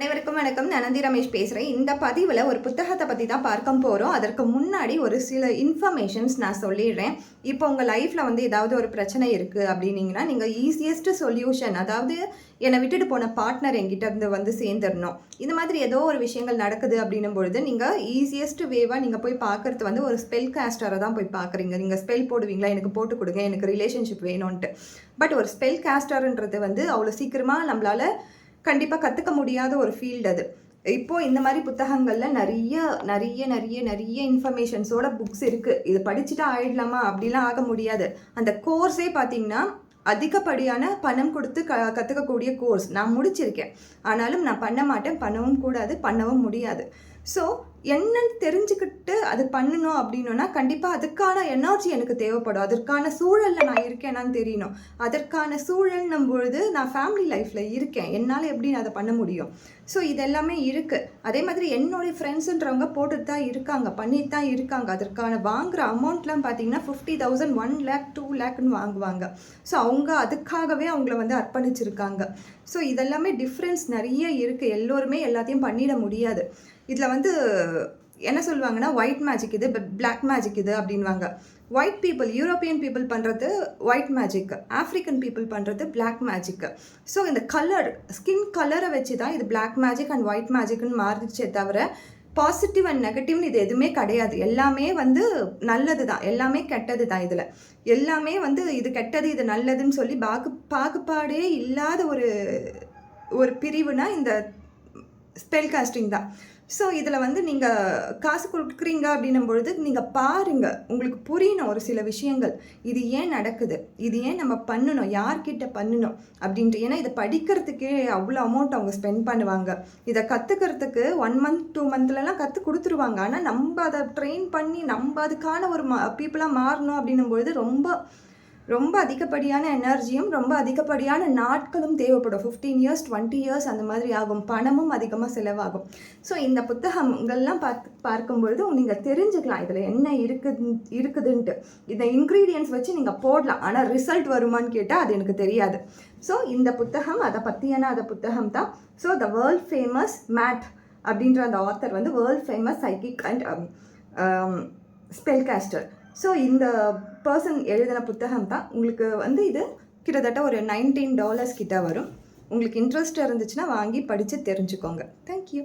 அனைவருக்கும் வணக்கம். நான் நந்தி ரமேஷ் பேசுகிறேன். இந்த பதிவில் ஒரு புத்தகத்தை பற்றி தான் பார்க்க போகிறோம். அதற்கு முன்னாடி ஒரு சில இன்ஃபர்மேஷன்ஸ் நான் சொல்லிடுறேன். இப்போ உங்கள் லைஃப்பில் வந்து ஏதாவது ஒரு பிரச்சனை இருக்குது அப்படின்னீங்கன்னா, நீங்கள் ஈஸியஸ்ட் சொல்யூஷன், அதாவது என்னை விட்டுட்டு போன பார்ட்னர் என்கிட்ட இருந்து வந்து சேர்ந்துடணும், இந்த மாதிரி ஏதோ ஒரு விஷயங்கள் நடக்குது அப்படின்னும் பொழுது நீங்கள் ஈஸியஸ்ட் வேவாக நீங்கள் போய் பார்க்குறது வந்து ஒரு ஸ்பெல் காஸ்டரை தான் போய் பார்க்குறீங்க. நீங்கள் ஸ்பெல் போடுவீங்களா, எனக்கு போட்டு கொடுங்க, எனக்கு ரிலேஷன்ஷிப் வேணும்ன்ட்டு. பட் ஒரு ஸ்பெல் காஸ்டர்ன்றது வந்து அவ்வளோ சீக்கிரமாக நம்மளால் கண்டிப்பாக கற்றுக்க முடியாத ஒரு ஃபீல்டு அது. இப்போது இந்த மாதிரி புத்தகங்களில் நிறைய நிறைய நிறைய நிறைய இன்ஃபர்மேஷன்ஸோட புக்ஸ் இருக்குது. இது படிச்சுட்டா ஆயிடலாமா அப்படிலாம் ஆக முடியாது. அந்த கோர்ஸே பார்த்திங்கன்னா அதிகப்படியான பணம் கொடுத்து கற்றுக்கக்கூடிய கோர்ஸ். நான் முடிச்சிருக்கேன், ஆனாலும் நான் பண்ண மாட்டேன், பண்ணவும் கூடாது, பண்ணவும் முடியாது. ஸோ என்னன்னு தெரிஞ்சுக்கிட்டு அது பண்ணணும் அப்படின்னா கண்டிப்பாக அதுக்கான எனர்ஜி எனக்கு தேவைப்படும். அதற்கான சூழலில் நான் இருக்கேனான்னு தெரியணும். அதற்கான சூழல்னும் பொழுது நான் ஃபேமிலி லைஃப்பில் இருக்கேன், என்னால் எப்படி நான் அதை பண்ண முடியும்? ஸோ இதெல்லாமே இருக்குது. அதே மாதிரி என்னுடைய ஃப்ரெண்ட்ஸுன்றவங்க போட்டுட்டு தான் இருக்காங்க, பண்ணிட்டு தான் இருக்காங்க. அதற்கான வாங்குகிற அமௌண்ட்லாம் பார்த்தீங்கன்னா 50,000, 1 lakh 2 lakhன்னு வாங்குவாங்க. ஸோ அவங்க அதுக்காகவே அவங்கள வந்து அர்ப்பணிச்சிருக்காங்க. ஸோ இதெல்லாமே டிஃப்ரென்ஸ் நிறைய இருக்குது. எல்லோருமே எல்லாத்தையும் பண்ணிட முடியாது. இதில் வந்து என்ன சொல்லுவாங்கன்னா, ஒயிட் மேஜிக் இது, பிளாக் மேஜிக் இது அப்படின்வாங்க. ஒயிட் பீப்புள், யூரோப்பியன் பீப்புள் பண்ணுறது ஒயிட் மேஜிக், ஆஃப்ரிக்கன் பீப்புள் பண்ணுறது பிளாக் மேஜிக். ஸோ இந்த கலர், ஸ்கின் கலரை வச்சு தான் இது பிளாக் மேஜிக் அண்ட் ஒயிட் மேஜிக்னு மாறிடுச்சே தவிர பாசிட்டிவ் அண்ட் நெகட்டிவ்னு இது எதுவுமே கிடையாது. எல்லாமே வந்து நல்லது தான், எல்லாமே கெட்டது தான். இதில் எல்லாமே வந்து இது கெட்டது இது நல்லதுன்னு சொல்லி பாகுபாடே இல்லாத ஒரு பிரிவுனா இந்த ஸ்பெல் காஸ்டிங் தான். ஸோ இதில் வந்து நீங்கள் காசு கொடுக்குறீங்க அப்படின்னும் பொழுது நீங்கள் பாருங்கள், உங்களுக்கு புரியணும் ஒரு சில விஷயங்கள். இது ஏன் நடக்குது, இது ஏன் நம்ம பண்ணணும், யார்கிட்ட பண்ணணும் அப்படின்ட்டு. ஏன்னா இதை படிக்கிறதுக்கே அவ்வளோ அமௌண்ட் அவங்க ஸ்பெண்ட் பண்ணுவாங்க. இதை கற்றுக்கிறதுக்கு 1 month 2 monthலலாம் கற்றுக் கொடுத்துருவாங்க. ஆனால் நம்ம அதை ட்ரெயின் பண்ணி நம்ம அதுக்கான ஒரு பீப்புளாக மாறணும் அப்படின்னும் பொழுது ரொம்ப அதிகப்படியான எனர்ஜியும் ரொம்ப அதிகப்படியான நாட்களும் தேவைப்படும். 15 years 20 years அந்த மாதிரி ஆகும். பணமும் அதிகமாக செலவாகும். ஸோ இந்த புத்தகங்கள்லாம் பார்க்கும்பொழுது நீங்கள் தெரிஞ்சுக்கலாம் இதில் என்ன இருக்குதுன்ட்டு. இந்த இன்க்ரீடியன்ஸ் வச்சு நீங்கள் போடலாம், ஆனால் ரிசல்ட் வருமானு கேட்டால் அது எனக்கு தெரியாது. ஸோ இந்த புத்தகம் அதை பற்றியான புத்தகம் தான். So the world famous mad அப்படின்ற அந்த ஆத்தர் வந்து world famous psychic and spell caster. So இந்த பர்சன் எழுதின புத்தகம் தான். உங்களுக்கு வந்து இது கிட்டத்தட்ட ஒரு $19 கிட்ட வரும். உங்களுக்கு இன்ட்ரெஸ்ட் இருந்துச்சுன்னா வாங்கி படித்து தெரிஞ்சுக்கோங்க. தேங்க்யூ.